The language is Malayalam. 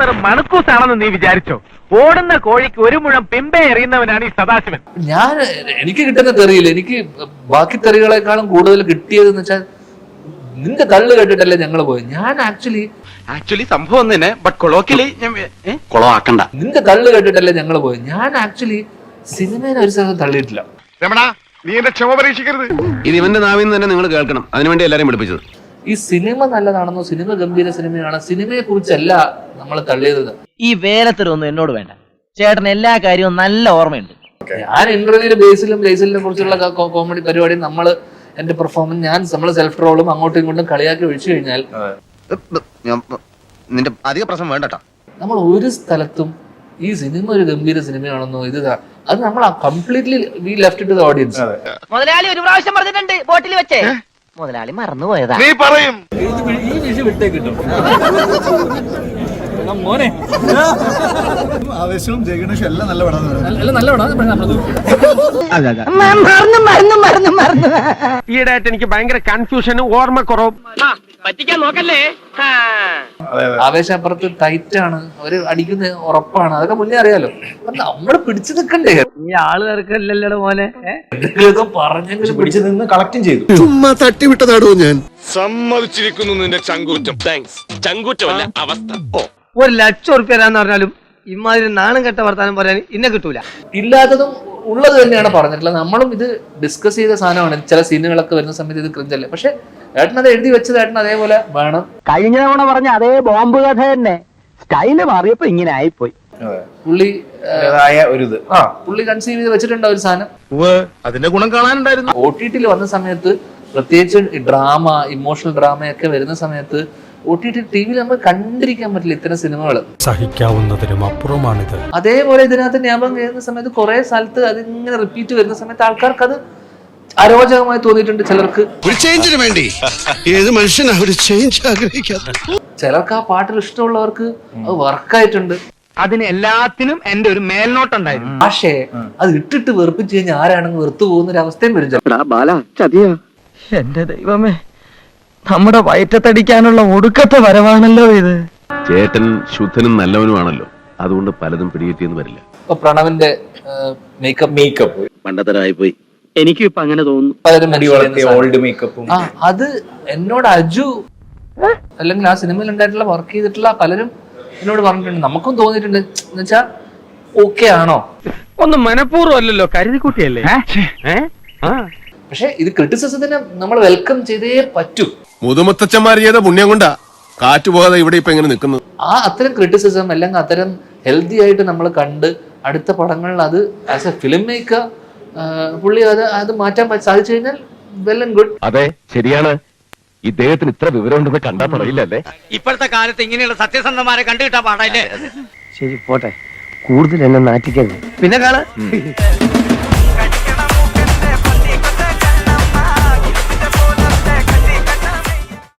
വെറും മണക്കൂസാണെന്ന് നീ വിചാരിച്ചോ? ഓടുന്ന കോഴിക്ക് ഒരു മുഴം പിമ്പെ എറിയുന്നവനാണ് ഈ സദാശിവൻ. എനിക്ക് കിട്ടുന്ന തെറിയില്ല, എനിക്ക് ബാക്കി തെറികളെക്കാളും കൂടുതൽ കിട്ടിയതെന്ന് വെച്ചാൽ നിന്റെ തള്ളു കേട്ടിട്ടല്ലേ ഞങ്ങൾ പോയി. ഞാൻ ആക്ച്വലി സംഭവം തന്നെ, ബട്ട് കൊളോക്കിയലി കൊളവാക്കണ്ട. നിന്റെ തള്ളു കേട്ടിട്ടല്ലേ ഞങ്ങൾ പോയി. ഞാൻ ആക്ച്വലി സിനിമയിൽ ഒരു സ്ഥലം തള്ളിയിട്ടില്ല. നീ എന്റെ ക്ഷമ പരീക്ഷിക്കരുത്. ഇത് ഇവന്റെ നാവിൽ തന്നെ നിങ്ങൾ കേൾക്കണം. അതിനുവേണ്ടി എല്ലാരെയും പഠിപ്പിച്ചത്. ഈ സിനിമ നല്ലതാണെന്നോ, സിനിമ ഗംഭീര സിനിമയാണ്, സിനിമയെ കുറിച്ചല്ല നമ്മൾ തള്ളിയത്. ഈ വേലത്തരൊന്നും എന്നോട് വേണ്ട. ചേട്ടൻ എല്ലാ കാര്യവും നല്ല ഓർമ്മയുണ്ട്. ഞാൻ ഇന്റർവ്യൂല് ബേസിലിനെ കുറിച്ചുള്ള കോമഡി പരിപാടി, എന്റെ പെർഫോമൻസ്, നമ്മള് സെൽഫ് ട്രോളും അങ്ങോട്ടും ഇങ്ങോട്ടും കളിയാക്കി ഒഴിച്ചു കഴിഞ്ഞാൽ നിന്റെ അധിക പ്രശ്നം വേണ്ടട്ടാ. നമ്മൾ ഒരു സ്ഥലത്തും ഈ സിനിമ ഒരു ഗംഭീര സിനിമയാണെന്നോ അത് നമ്മൾ completely we left to the audience. മുതലാളി ഒരു പ്രാവശ്യം പറഞ്ഞിട്ടുണ്ട് ബോട്ടിൽ വെച്ചേ, മുതലാളി മറന്നുപോയതാ. നീ പറയും മോനെ ആവേശവും ജയഗണേഷും എല്ലാം നല്ല പടം. ഈയിടെയായിട്ട് എനിക്ക് ഭയങ്കര കൺഫ്യൂഷനും ഓർമ്മക്കുറവും. പറ്റിക്കാൻ നോക്കല്ലേ. ആവേശപ്പുറത്ത് ടൈറ്റ് ആണ്, അവര് അടിക്കുന്ന ഉറപ്പാണ്, അതൊക്കെ മുന്നേ അറിയാലോ. നമ്മള് പിടിച്ചു നിൽക്കണ്ടേ? ഈ ആള് തിരക്കല്ലല്ലോ മോനെ. പറഞ്ഞെങ്കിലും പിടിച്ചു നിന്ന് കളക്റ്റും ചെയ്തു. ചുമ്മാ തട്ടിവിട്ടതാടോ ഞാൻ. സമ്മതിച്ചിരിക്കുന്നു നിന്റെ ചങ്കൂറ്റം. താങ്ക്സ്. ചങ്കൂറ്റമല്ല അവസ്ഥ. 1,00,000 ഉറുപ്പ്യ തരാന്ന് പറഞ്ഞാലും ഇമാതിരി നാണം കെട്ട വർത്താനം പറയാൻ ഇന്നെ കിട്ടൂല. ഇല്ലാത്തതും ഉള്ളത് തന്നെയാണ് പറഞ്ഞിട്ടുള്ളത്. നമ്മളും ഇത് ഡിസ്കസ് ചെയ്ത സാധനമാണ്. ചില സീനുകളൊക്കെ വരുന്ന സമയത്ത് ഇത് ക്രിഞ്ചല്ലേ, പക്ഷെ ഏട്ടൻ അത് എഴുതി വെച്ചത് ഏട്ടൻ അതേപോലെ വേണം. കഴിഞ്ഞ തവണ പറഞ്ഞ അതേ ബോംബ് കഥ തന്നെ, സ്റ്റൈല് മാറിയപ്പോ ഇങ്ങനെ ആയിപ്പോയി. പുള്ളി പുള്ളി കൺസീവ് ചെയ്ത് വെച്ചിട്ടുണ്ട് ഒരു സാധനം. അതിന്റെ ഗുണം കാണാനുണ്ടായിരുന്നു. OTT വന്ന സമയത്ത്, പ്രത്യേകിച്ച് ഡ്രാമ, ഇമോഷണൽ ഡ്രാമയൊക്കെ വരുന്ന സമയത്ത് OTT TV നമ്മൾ കണ്ടിരിക്കാൻ പറ്റില്ല ഇത്തരം സിനിമകൾ. സഹിക്കാവുന്നതിനും അപ്പുറമാണിത്. അതേപോലെ ഇതിനകത്ത് ജ്ഞാപകം ചെയ്യുന്ന സമയത്ത് കുറെ സ്ഥലത്ത് അതിങ്ങനെ റിപ്പീറ്റ് വരുന്ന സമയത്ത് ആൾക്കാർക്ക് അത് അരോചകമായി തോന്നിയിട്ടുണ്ട്. ചിലർക്ക് ഒരു ചേഞ്ചിന് വേണ്ടി ഏത് മനുഷ്യനാ ഒരു ചേഞ്ച് ആഗ്രഹിക്കാത്ത? ചിലർക്ക് ആ പാട്ടിൽ ഇഷ്ടമുള്ളവർക്ക് അത് വർക്കായിട്ടുണ്ട്. അതിന് എല്ലാത്തിനും എന്റെ ഒരു മേൽനോട്ടുണ്ടായിരുന്നു. പക്ഷേ അത് ഇട്ടിട്ട് വെറുപ്പിച്ച് കഴിഞ്ഞാൽ ആരാണെന്ന് വെറുത്തു പോകുന്ന ഒരു അവസ്ഥയും വരും. എന്റെ ദൈവമേ, നമ്മുടെ വയറ്റത്തടിക്കാനുള്ള ഒടുക്കത്തെ വരവാണല്ലോ ഇത്. ചേട്ടൻ ശുദ്ധനും നല്ലവനുമാണല്ലോ, അതുകൊണ്ട് പലതും പിടികിട്ടിയെന്ന് വരില്ല. ഇപ്പൊ പ്രണവിന്റെ മേക്കപ്പ് പണ്ടത്തരായി പോയി. എനിക്കും ഇപ്പൊ അങ്ങനെ തോന്നുന്നു. പലരും ഓൾഡ് മേക്കപ്പും. അത് എന്നോട് അജു അല്ലെങ്കിൽ ആ സിനിമയിൽ ഉണ്ടായിട്ടുള്ള വർക്ക് ചെയ്തിട്ടുള്ള പലരും എന്നോട് പറഞ്ഞിട്ടുണ്ട്, നമുക്കും തോന്നിയിട്ടുണ്ട്. എന്നുവെച്ചാ ഓക്കെ ആണോ? ഒന്നും മനഃപൂർവ്വം അല്ലല്ലോ, കരുതിക്കുട്ടിയല്ലേ. പക്ഷെ ഇത് ക്രിറ്റിസിസത്തിനെ നമ്മൾ വെൽക്കം ചെയ്തേ പറ്റൂ. മുതുമുത്തച്ഛന്മാർ ചെയ്ത പുണ്യം കൊണ്ടാ കാറ്റ് പോകാതെ ഇവിടെ ഇപ്പൊ എങ്ങനെ നിൽക്കുന്നു. അത്തരം ക്രിറ്റിസിസം അല്ലെങ്കിൽ അത്തരം ഹെൽത്തി ആയിട്ട് നമ്മൾ കണ്ട് അടുത്ത പടങ്ങളിൽ അത് ആസ് എ ഫിലിം മേക്കർ പുള്ളി അത് മാറ്റാൻ സാധിച്ചു കഴിഞ്ഞാൽ വെൽ ആൻഡ് ഗുഡ്. അതെ, ശരിയാണ്. ഇദ്ദേഹത്തിന് ഇത്ര വിവരം ഉണ്ടെന്ന് കണ്ടാ പറയില്ലല്ലേ. ഇപ്പോഴത്തെ കാലത്ത് ഇങ്ങനെയുള്ള സത്യസന്ധമാരെ കണ്ടുകിട്ടാ പാടല്ലേ. ശരി, പോട്ടെ, കൂടുതൽ എന്നെ നാറ്റിക്കരുത്. പിന്നെ കാണാ.